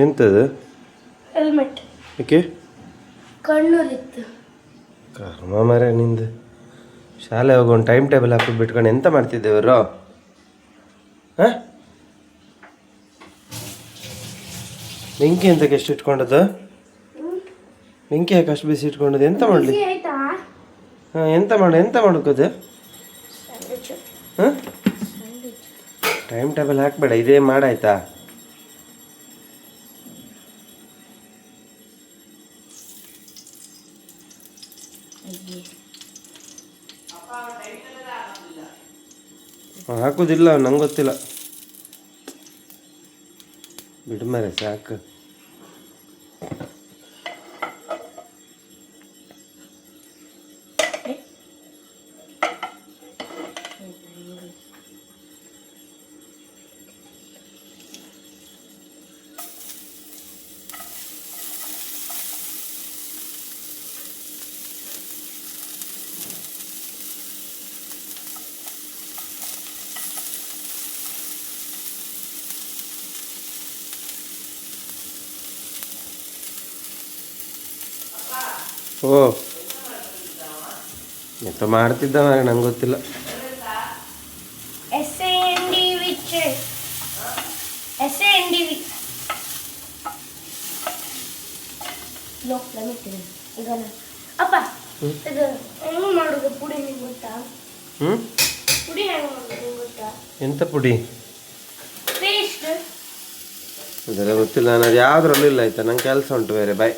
ಎಂತದು? ಹೆಲ್ಮೆಟ್. ಏಕೆ? ಕಣ್ಣೂರಿತ್ತು. ಕರ್ಮ ಮರೆ ನಿಂದು. ಶಾಲೆ ಹೋಗೋ ಒಂದು ಟೈಮ್ ಟೇಬಲ್ ಹಾಕಿ ಬಿಟ್ಕೊಂಡು ಎಂತ ಮಾಡ್ತಿದ್ದೇವರು? ಹಾಂ, ಬೆಂಕಿ ಎಂತಕ್ಕೆ ಎಷ್ಟು ಇಟ್ಕೊಂಡದ್ದು? ಬೆಂಕಿ ಯಾಕೆ ಅಷ್ಟು ಬಿಸಿ ಇಟ್ಕೊಂಡದ್ದು? ಎಂತ ಮಾಡಲಿ? ಆಯ್ತಾ? ಹಾಂ, ಎಂತ ಮಾಡೋಕ್ಕದು? ಹಾಂ, ಟೈಮ್ ಟೇಬಲ್ ಹಾಕಬೇಡ, ಇದೇ ಮಾಡಾಯ್ತಾ? ಹಾಕುದಿಲ್ಲ, ನಂಗೆ ಗೊತ್ತಿಲ್ಲ. ಬಿಡು ಮರೆ ಸಾಕು. ಓ, ಎಂತ ಮಾಡ್ತಿದ್ದ ಮಾರೆ, ನಂಗೆ ಗೊತ್ತಿಲ್ಲ. ಅಪ್ಪ, ಇದು ಹೆಂಗ್ ಮಾಡೋದು ಪುಡಿ ನಿಂಗೆ ಗೊತ್ತಾ? ಪುಡಿ ಹೆಂಗ್ ಮಾಡೋದು ನಿಂಗೆ ಗೊತ್ತಾ? ಎಂತ ಪುಡಿ? ಪೇಸ್ಟ್. ಅದೆಲ್ಲ ಗೊತ್ತಿಲ್ಲ, ನಾನು ಅದು ಯಾವುದ್ರಲ್ಲೂ ಇಲ್ಲ. ಆಯ್ತಾ, ನಂಗೆ ಕೆಲಸ ಉಂಟು ಬೇರೆ. ಬಾಯ್.